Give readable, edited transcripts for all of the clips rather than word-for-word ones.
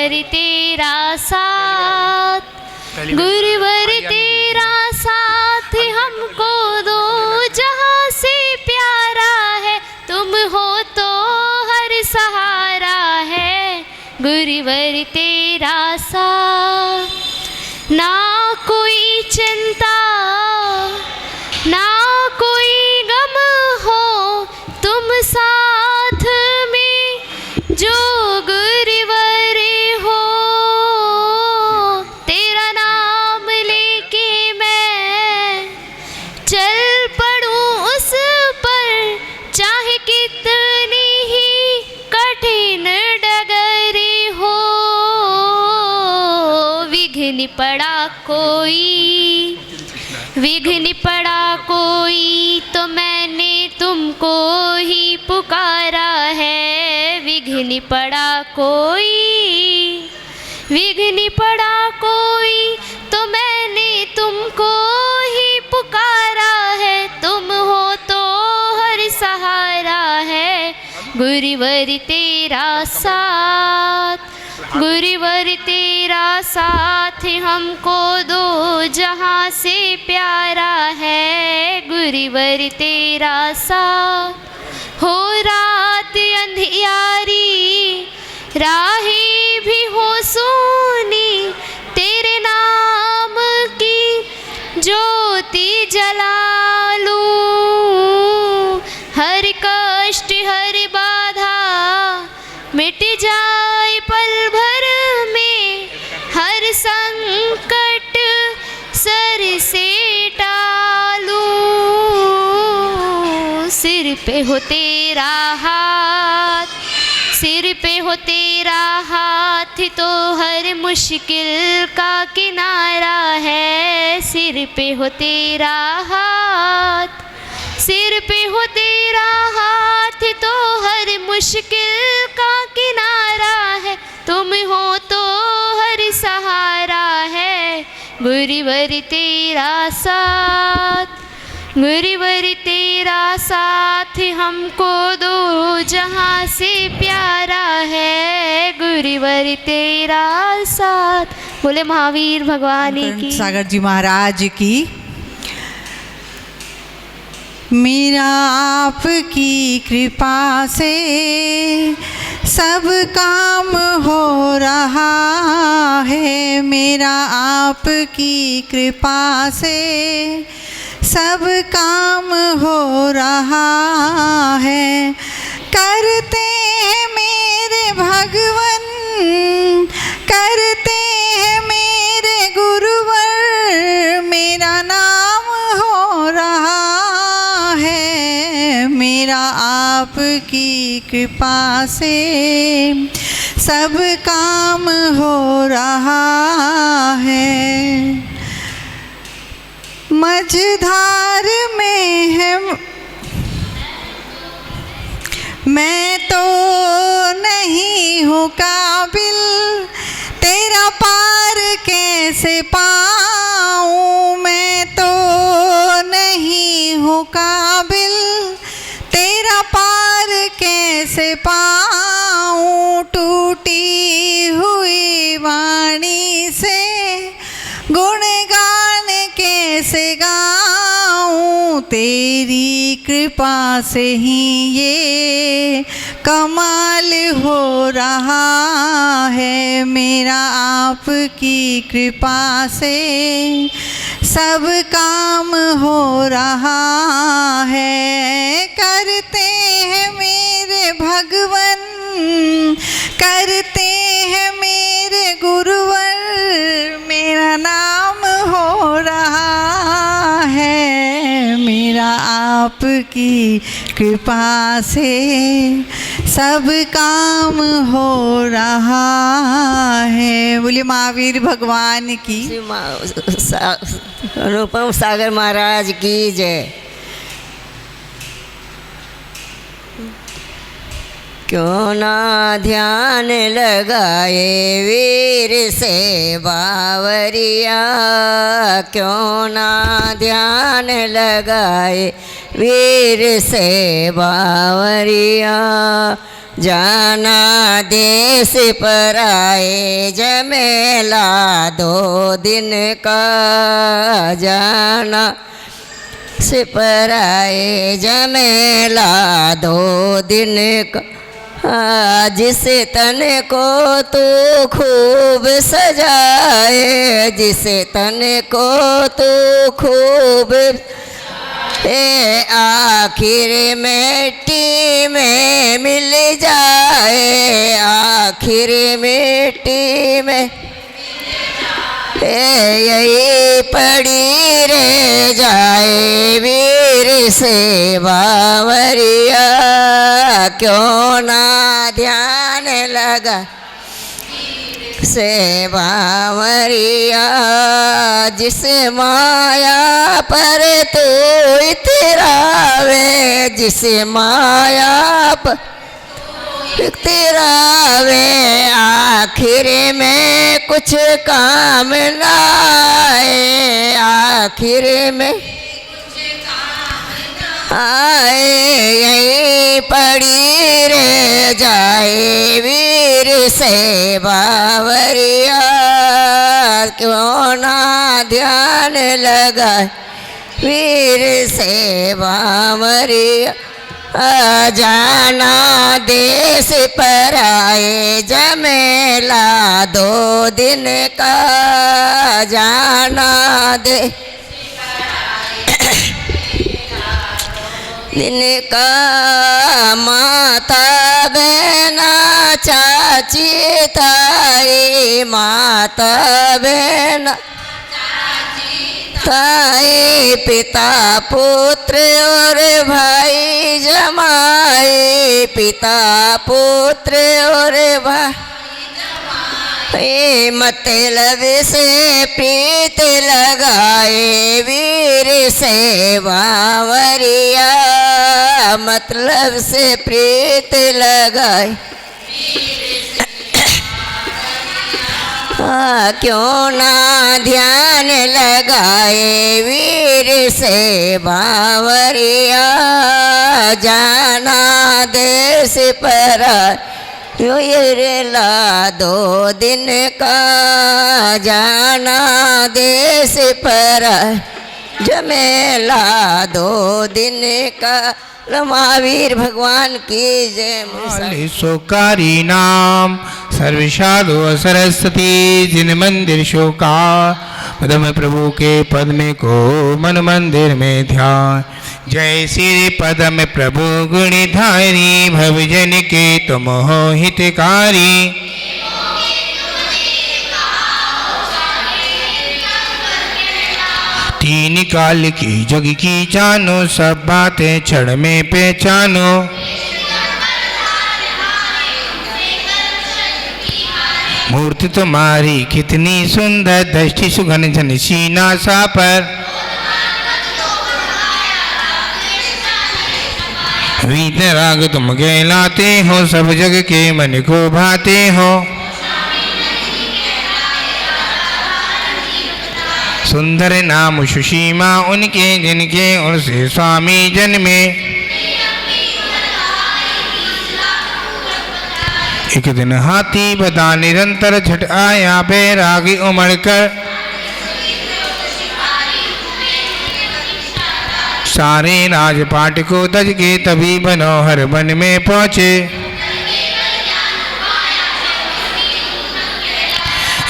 गुरुवर तेरा साथ, गुरुवर तेरा साथ हमको दो, जहाँ से प्यारा है तुम हो तो हर सहारा है। गुरुवर तेरा साथ, ना कोई चिंता ना कोई गम हो, तुम साथ में जो गुरुवर हो। तेरा नाम लेके मैं चल पड़ूं उस पर, चाहे कितनी ही कठिन डगरी हो। विघ्न पड़ा कोई, विघ्न पड़ा कोई तो मैंने तुमको ही पुकारा है। विघ्न पड़ा कोई, विघ्न पड़ा कोई तो मैंने तुमको ही पुकारा है। तुम हो तो हर सहारा है। गुरुवर तेरा साथ, गुरुवर तेरा साथ हमको दो, जहाँ से प्यारा है। गुरुवर तेरा साथ, हो रात अंधियारी राहें भी हो सूनी, तेरे नाम की ज्योति जला लूं। हर कष्ट हर बाधा मिट जाए पल भर में, हर संकट सर से टालूं। सिर पे हो तेरा हाथ, सिर पे हो तेरा हाथ तो हर मुश्किल का किनारा है। सिर पे हो तेरा हाथ, सिर पे हो तेरा हाथ तो हर मुश्किल का किनारा है। तुम हो तो हर सहारा है। गुरुवर तेरा साथ, गुरुवर तेरा साथ हमको दो, जहाँ से प्यारा है। गुरुवर तेरा साथ। बोले महावीर भगवान की। सागर जी महाराज की। मेरा आपकी कृपा से सब काम हो रहा है। मेरा आपकी कृपा से सब काम हो रहा है। करते हैं मेरे भगवन, करते हैं मेरे गुरुवर, मेरा नाम हो रहा है। मेरा आपकी कृपा से सब काम हो रहा है। मझधार में है मैं तो नहीं हूँ काबिल, तेरा पार कैसे पाऊँ। मैं तो नहीं हूँ काबिल, तेरा पार कैसे पाऊँ। टूटी हुई वाणी से गुणगान कैसे गाऊं। तेरी कृपा से ही ये कमाल हो रहा है। मेरा आपकी कृपा से सब काम हो रहा है। करते हैं मेरे भगवन, करते हैं मेरे गुरुवर, मेरा नाम हो रहा है। मेरा आपकी कृपा से सब काम हो रहा है। बोलिए महावीर भगवान की। अनुपम सागर महाराज की जय। क्यों ना ध्यान लगाए वीर से बावरिया, क्यों ना ध्यान लगाए वीर से बावरिया। जाना देश पर आए जमेला 2 दिन का जाना से पर आए जमेला 2 दिन का जिस तन को तू खूब सजाए जिस तन को तू खूब आखिर मिट्टी में मिल जाए आखिर मिट्टी में यही पड़ी रह जाए वीर से बावरिया क्यों ना ध्यान लगा से बावरिया जिस माया पर तू इतरावे जिस माया पर इतरावे आखिर में कुछ काम ना आए आखिर में आए यही पड़ी रह जाए वीर से बावरिया क्यों ना ध्यान लगा वीर से बावरिया जाना देश पर आए जमेला 2 दिन का जाना दे दिन का माता बहना चाची ताई माता बहना ताई पिता पुत्र और भाई जमाई पिता पुत्र और भाई मतलब से प्रीत लगाए वीर से बावरिया मतलब से प्रीत लगाए क्यों ना ध्यान लगाए वीर से बावरिया जाना देश पर ला 2 दिन का जाना देश पर जमेला 2 दिन का महावीर भगवान की जय शोकारी नाम सर्वसाधु सरस्वती जिन मंदिर शोका पदम प्रभु के पद में को मन मंदिर में ध्यान जय श्री पदम प्रभु गुणधारी भवजन के तुम हो हितकारी तीन काल की जग की जानो सब बातें क्षण में पहचानो मूर्ति तुम्हारी कितनी सुंदर दृष्टि सुगन जन सीना सा पर वीत राग तुम गहलाते हो सब जग के मन को भाते हो सुंदर नाम सुशीमा उनके जिनके उनसे स्वामी जन्मे एक दिन हाथी बदा निरंतर झट आया बैरागी उमड़ कर सारे राजपाट को दज के तभी मनोहर वन में पहुँचे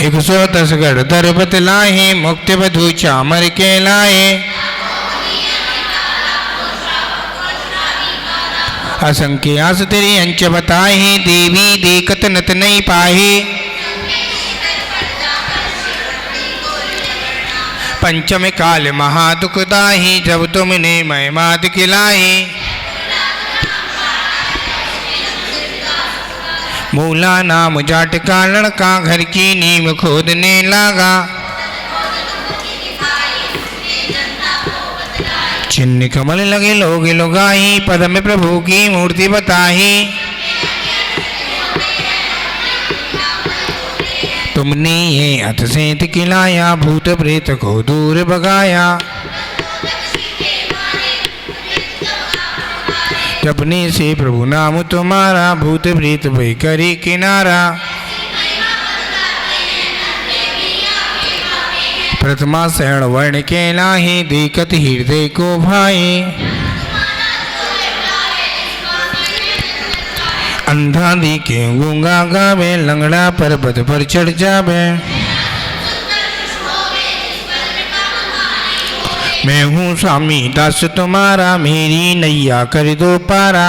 110 गढ़ दरबत लाए मुक्ति बधु चामर के लाए असंख्य आस तेरी अंच बताही देवी देखत नत नहीं पाही पंचम काल महादुखदाही जब तुमने महिमाद खिलाई मूला नाम जाट का लड़का घर की नींव खोदने लगा चिन्ह कमल लगे लोग लुगाही पद में प्रभु की मूर्ति बताही तुमने ये हथ से खिलाया भूत प्रेत को दूर भगाया जपने से प्रभु नाम तुम्हारा, भूत प्रेत भय करे किनारा। प्रथमा शरण वर्ण के लाहे, देखत हृदय को भाए। अंधा दिखे गूंगा गावे, लंगड़ा पर्वत पर चढ़ जावे। मैं हूँ स्वामी दास तुम्हारा, मेरी नैया कर दो पारा।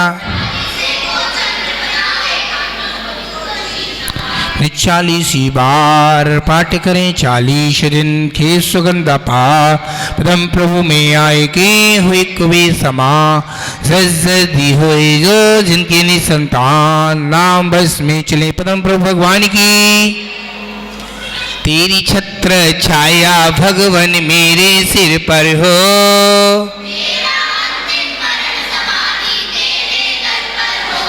40 बार पाठ करें, 40 दिन के सुगंधा पा। पदम प्रभु में आए के हुए कवि समा, जल्दी हुए जो जिनके निसंतान, नाम बस में चले पदम प्रभु भगवान की। तेरी छत्र छाया भगवन मेरे सिर पर हो,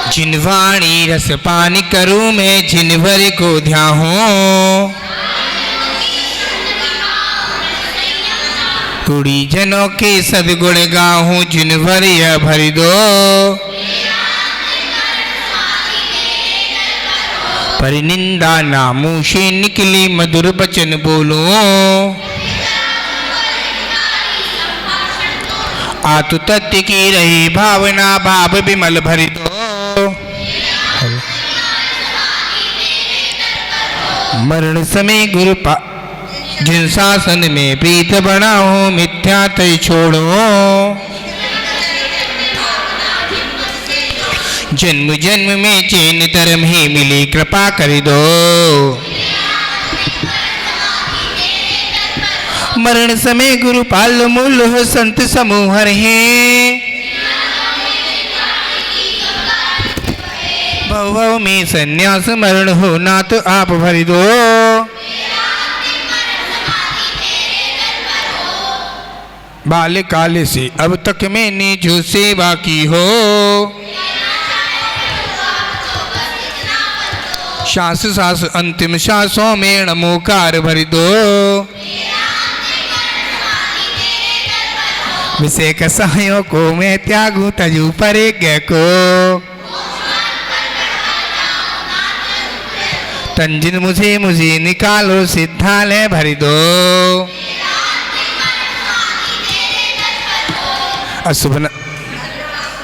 जिनवाणी रस पान करूं मैं, जिनवर को ध्याऊं। कुड़ी जनों के सदगुण गाऊं, जिनवर यह भर दो। पर निंदा ना मुँह से निकली, मधुर वचन बोलूं। आतु तत्व की रही भावना, भाव विमल भर दो। मरण समय गुरु पा जिन शासन में प्रीत बनाओ, मिथ्या तय छोड़ो। जन्म जन्म में चैन धर्म ही मिली, कृपा कर दो। मरण समय गुरु पाल मूल हो, संत समूह है। भव में संन्यास मरण हो, ना तो आप भर दो। बाल्य काल से अब तक मैंने जो सेवा की हो, श्वास श्वास अंतिम श्वासों में नमोकार भर दो। विषय कसायों को मैं त्यागू, तजू परिज्ञ को। तंजिन मुझे निकालो, सिद्धालय भर दो। अशुभ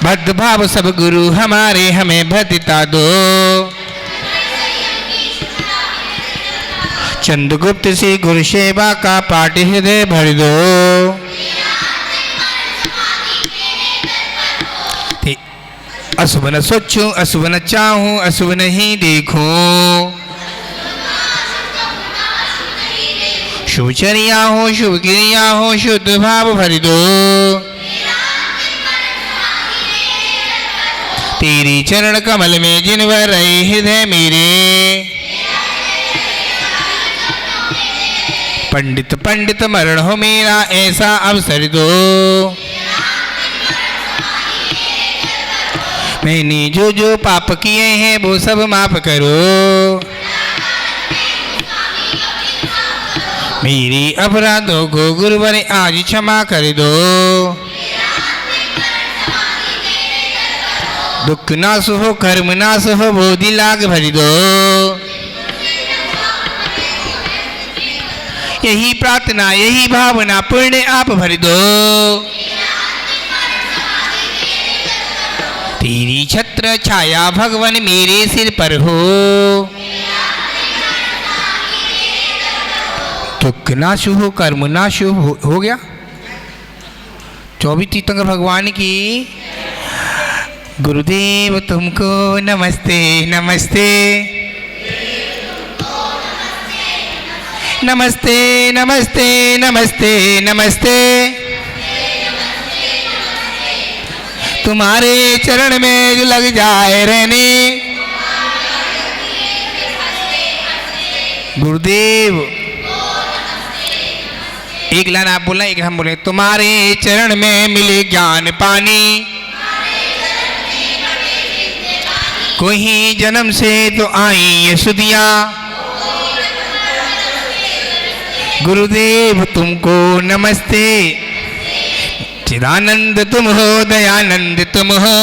भद्र भाव सब गुरु हमारे, हमें भद्रता दो। चंद्रगुप्त से गुरु सेवा का पाठ हृदय भर दो। अशुभ न सोचूं, अशुभ न चाहूं, अशुभ नहीं देखूं। शुभ चर्या हो, शुभ क्रिया हो, शुद्ध भाव भर दो। तेरी चरण कमल में जिनवर रहे हृदय मेरे। पंडित पंडित मरण हो मेरा, ऐसा अवसर दो। मैंने जो जो पाप किए हैं वो सब माफ करो। मेरी अपराधों को गुरुवर आज क्षमा कर दो। दुख नाश हो, कर्म नाश हो, बोधि लाग भर दो। यही प्रार्थना, यही भावना पुण्य आप भर दो। तेरी छत्र छाया भगवान मेरे सिर पर हो, दुख नाश हो, कर्म नाश हो गया। 24 तीर्थंकर भगवान की। गुरुदेव तुमको नमस्ते नमस्ते नमस्ते नमस्ते नमस्ते नमस्ते। तुम्हारे चरण में जो लग जाए रहने। गुरुदेव एक लाइन आप बोलना, एक हम बोले। तुम्हारे चरण में मिले ज्ञान पानी, कोई जन्म से तो आई ये सुदिया। गुरुदेव तुमको नमस्ते। चिदानंद तुम हो, दयानंद तुम हो,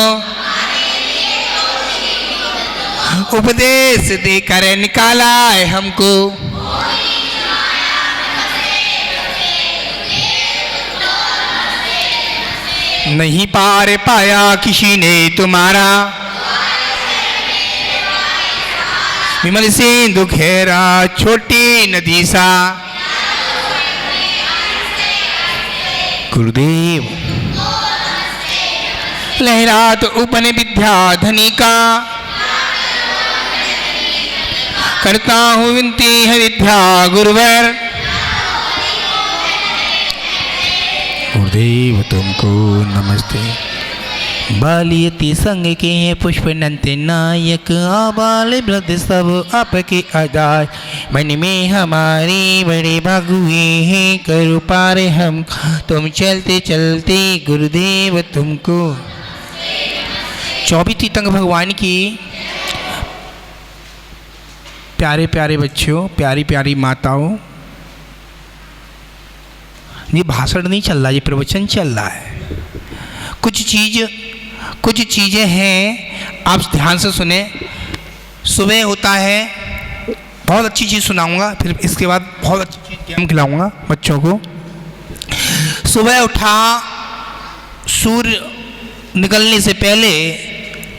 उपदेश देकर निकाला है हमको। नहीं पार पाया किसी ने तुम्हारा, विमल सिंधु घेरा छोटी नदी सा। गुरुदेव लहरात उपन विद्या धनी का, करता हूँ विनती है विद्या गुरुवर। गुरुदेव तुमको नमस्ते। बालियति संग के हैं पुष्प नंते नायक, आबाल वृद्ध सब आपके अदाय। मन में हमारी बड़े भाग हुए हैं, करो पार हम तुम चलते चलते गुरुदेव तुमको। 24 तीर्थंकर भगवान की प्यारे प्यारे बच्चों, प्यारी प्यारी माताओं, ये भाषण नहीं चल रहा, ये प्रवचन चल रहा है। कुछ चीज़ें हैं, आप ध्यान से सुने। सुबह होता है, बहुत अच्छी चीज़ सुनाऊंगा, फिर इसके बाद बहुत अच्छी चीज़ गेम खिलाऊंगा बच्चों को। सुबह उठा, सूर्य निकलने से पहले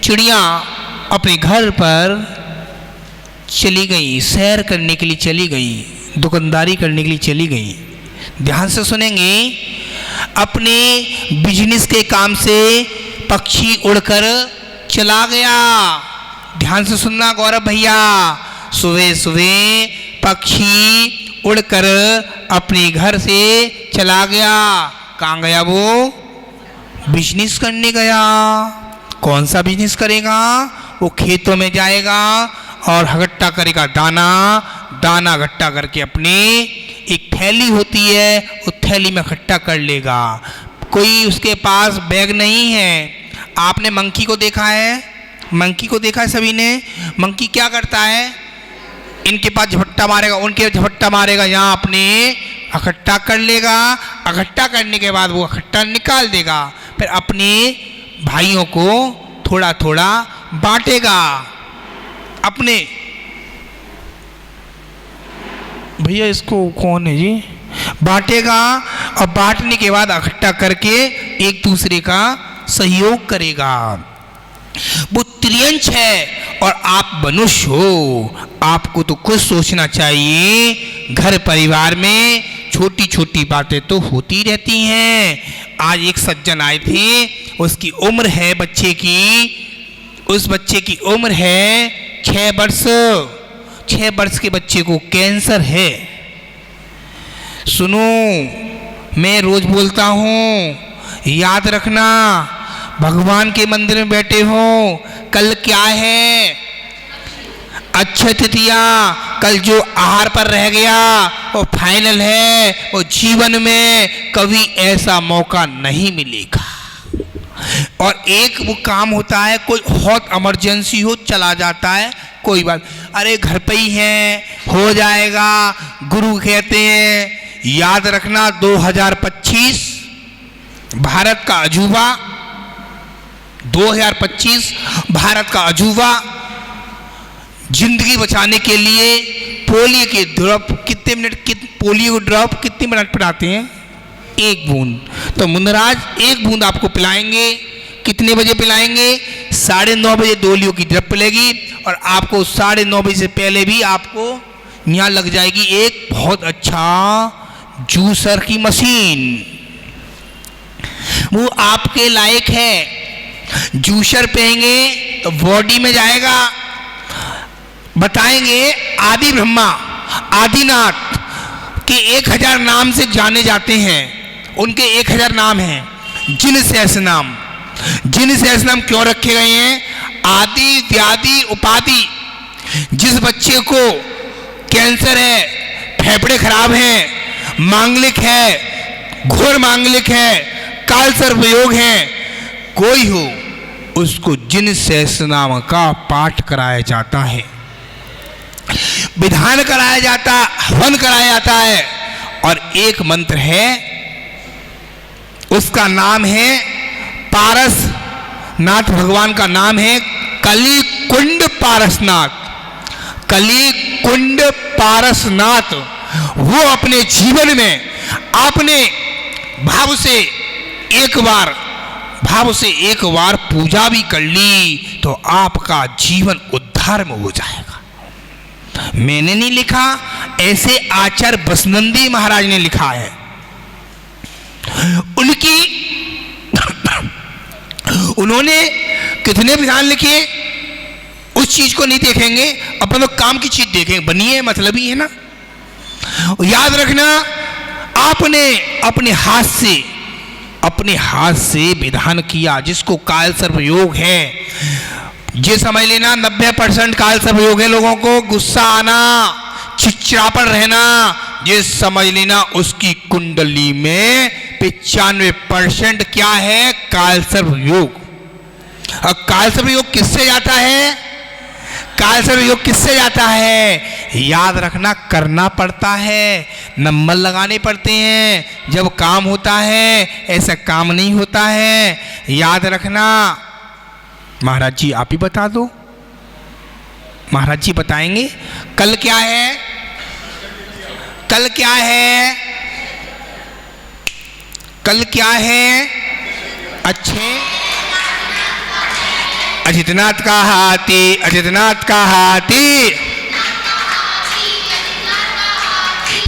चिड़िया अपने घर पर चली गई, सैर करने के लिए चली गई, दुकानदारी करने के लिए चली गई। ध्यान से सुनेंगे। अपने बिजनेस के काम से पक्षी उड़कर चला गया। ध्यान से सुनना गौरव भैया। सुबह सुबह पक्षी उड़कर अपने घर से चला गया। कहाँ गया वो? बिजनेस करने गया। कौन सा बिजनेस करेगा? वो खेतों में जाएगा और इकट्ठा करेगा दाना इकट्ठा करके अपने एक थैली होती है, उस थैली में इकट्ठा कर लेगा। कोई उसके पास बैग नहीं है। आपने मंकी को देखा है? मंकी को देखा है सभी ने? मंकी क्या करता है? इनके पास झपट्टा मारेगा, उनके झपट्टा मारेगा, यहाँ अपने इकट्ठा कर लेगा। इकट्ठा करने के बाद वो इकट्ठा निकाल देगा, फिर अपने भाइयों को थोड़ा थोड़ा बांटेगा। अपने भैया इसको कौन है जी? बांटेगा और बांटने के बाद इकट्ठा करके एक दूसरे का सहयोग करेगा। वो त्रियंश है और आप मनुष्य हो। आपको तो कुछ सोचना चाहिए। घर परिवार में छोटी छोटी बातें तो होती रहती हैं। आज एक सज्जन आए थे, उसकी उम्र है बच्चे की, उस बच्चे की उम्र है 6 वर्ष। 6 वर्ष के बच्चे को कैंसर है। सुनो, मैं रोज बोलता हूँ, याद रखना, भगवान के मंदिर में बैठे हो, कल क्या है? अक्षय तृतीया। कल जो आहार पर रह गया वो फाइनल है, वो जीवन में कभी ऐसा मौका नहीं मिलेगा। और एक वो काम होता है, कोई बहुत इमरजेंसी हो, चला जाता है, कोई बात, अरे घर पे ही है, हो जाएगा। गुरु कहते हैं याद रखना 2025 भारत का अजूबा, 2025 भारत का अजूबा। जिंदगी बचाने के लिए पोलियो के ड्रॉप पोलियो ड्रॉप कितने मिनट पिलाते हैं? 1 बूंद। तो मुंदराज 1 बूंद आपको पिलाएंगे। कितने बजे पिलाएंगे? 9:30 बजे पोलियो की ड्रॉप पिलेगी और आपको 9:30 बजे से पहले भी आपको यहाँ लग जाएगी एक बहुत अच्छा जूसर की मशीन। वो आपके लायक है। जूसर पिएंगे तो बॉडी में जाएगा। बताएंगे आदि ब्रह्मा आदिनाथ के 1000 नाम से जाने जाते हैं। उनके 1000 नाम हैं। जिन सहस्र नाम, जिन सहस्र नाम क्यों रखे गए हैं? आदि व्याधि उपाधि। जिस बच्चे को कैंसर है, फेफड़े खराब हैं, मांगलिक है, घोर मांगलिक है, काल सर्प योग है, कोई हो, उसको जिन सहस्र नाम का पाठ कराया जाता है, विधान कराया जाता, हवन कराया जाता है। और एक मंत्र है, उसका नाम है पारस नाथ, भगवान का नाम है कलिकुंड पारसनाथ, कलिकुंड पारसनाथ, वो अपने जीवन में आपने भाव से एक बार पूजा भी कर ली तो आपका जीवन उद्धार में हो जाएगा। मैंने नहीं लिखा, ऐसे आचार्य बसनंदी महाराज ने लिखा है। उन्होंने कितने विधान लिखे, उस चीज को नहीं देखेंगे, अपन तो काम की चीज देखेंगे, बनी है मतलब ही है ना। याद रखना, आपने अपने हाथ से विधान किया, जिसको काल सर्प योग है, ये समझ लेना 90% काल सर्प योग है। लोगों को गुस्सा आना, चिड़चिड़ापन रहना, ये समझ लेना उसकी कुंडली में 95% क्या है, काल सर्प योग। और काल सर्प योग किससे जाता है, काल सर्प योग किससे जाता है, याद रखना, करना पड़ता है, नंबर लगाने पड़ते हैं, जब काम होता है ऐसा काम नहीं होता है। याद रखना। महाराज जी आप ही बता दो, महाराज जी बताएंगे कल क्या है, कल क्या है, कल क्या है। अच्छे अजितनाथ का हाथी, अजितनाथ का हाथी,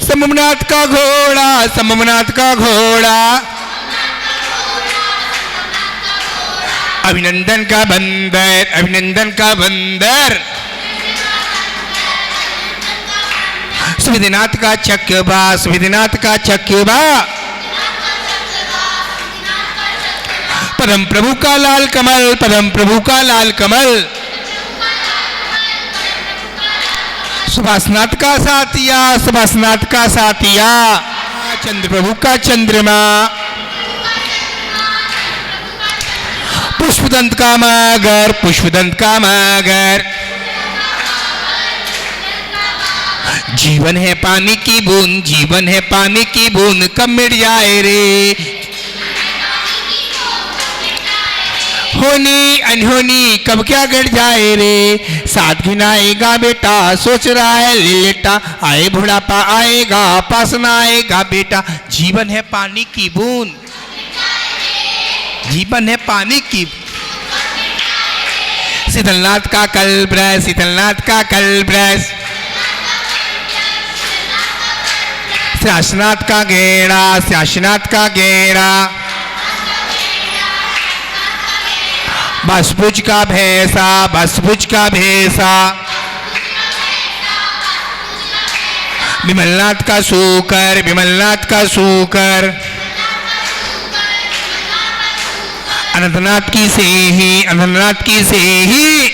सममनाथ का घोड़ा, सममनाथ का घोड़ा, अभिनंदन का बंदर, अभिनंदन का बंदर, सुविधिनाथ का चक्यबा, सुविधिनाथ का चक्यबा, परम प्रभु का लाल कमल, परम प्रभु का लाल कमल, सुभाषनाथ का साथिया, सुभाषनाथ का साथिया, चंद्र प्रभु का चंद्रमा, पुष्पदंत का मगर, पुष्पदंत का मगर, जीवन है पानी की बूंद, जीवन है पानी की बूंद, कब मिट जाए रे, होनी अनहोनी कब क्या गिर जाए रे, साथ गिनाएगा बेटा, सोच रहा है लेटा, आए बुढ़ापा आएगा, पास ना आएगा बेटा, जीवन है पानी की बूंद, जीवन है पानी की। शीतलनाथ का कल ब्रश, शीतलनाथ का कल ब्रश, श्यासनाथ का गेड़ा, श्यासनाथ का गेड़ा, बसभुज का भैंसा, बसभुज का भैंसा, विमलनाथ का सूकर, विमलनाथ का सूकर, अनंतनाथ की सेही, अनंतनाथ की सेही,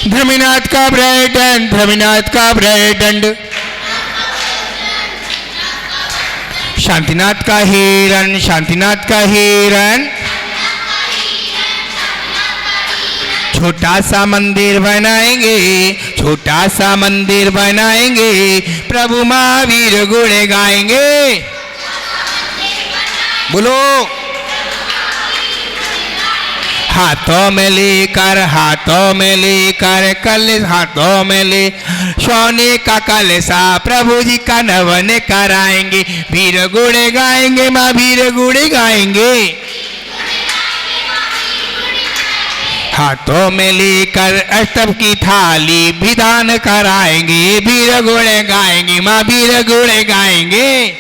धर्मीनाथ का ब्रैडंड, धर्मीनाथ का ब्रैडंड, शांतिनाथ का हिरण, शांतिनाथ का हिरण, छोटा सा मंदिर बनाएंगे, छोटा सा मंदिर बनाएंगे, प्रभु महावीर गुण गाएंगे, बोलो। हाथों में लेकर, हाथों में लेकर कल, हाथों में ले सोने का कलसा, प्रभु जी का नवन कराएंगे, वीर गुण गाएंगे, माँ वीर गुण गाएंगे, हाथों में लेकर अष्टभ की थाली विधान कराएंगे, वीर गुण गाएंगे, माँ वीर गुण गाएंगे।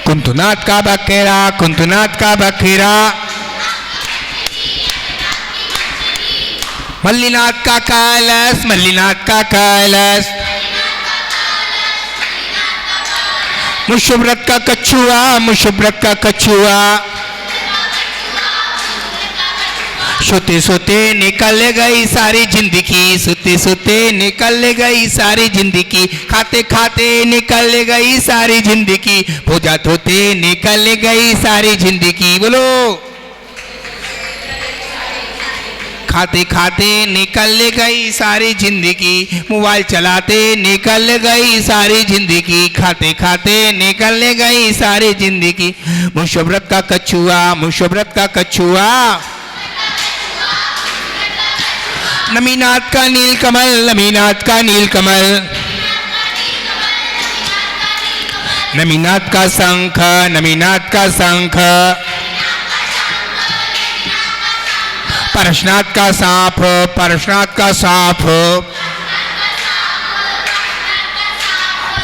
कुंतुनाथ का बखेरा, कुंतुनाथ का बखेरा, मल्लीनाथ का कलश, मल्लीनाथ का कलश, मुशुव्रत का कछुआ, मुशुव्रत का कछुआ, सोते सोते निकल गई सारी जिंदगी, सोते सोते निकल गई सारी जिंदगी, खाते खाते निकल गई सारी जिंदगी, भोजा धोते निकल गई सारी जिंदगी, बोलो। खाते खाते निकल गई सारी जिंदगी, मोबाइल चलाते निकल गई सारी जिंदगी, खाते खाते निकल गई सारी जिंदगी। मुशव्रत का कछुआ, मुशव्रत का कछुआ, नमीनाथ का नीलकमल, नमीनाथ का नीलकमल, नमीनाथ का शंख, नमीनाथ का शंख, परशनाथ का सांप, परशनाथ का सांप,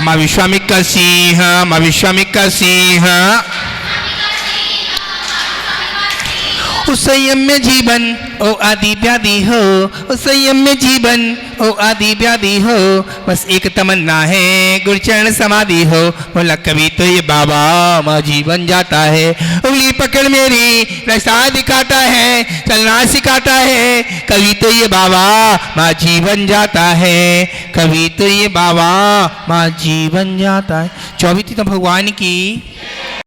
माँ विश्वामिक का सिंह, माँ विश्वामिक का सिंह, उस संयम में जीवन ओ आदि व्याधि हो, उस संयम में जीवन ओ आदि व्याधि हो, बस एक तमन्ना है गुरुचरण समाधि हो। बोला कभी तो ये बाबा माँ जीवन जाता है, उंगली पकड़ मेरी रास्ता दिखाता है, चलना सिखाता है, कभी तो ये बाबा माँ जीवन जाता है, कभी तो ये बाबा माँ जीवन जाता है। 24 भगवान की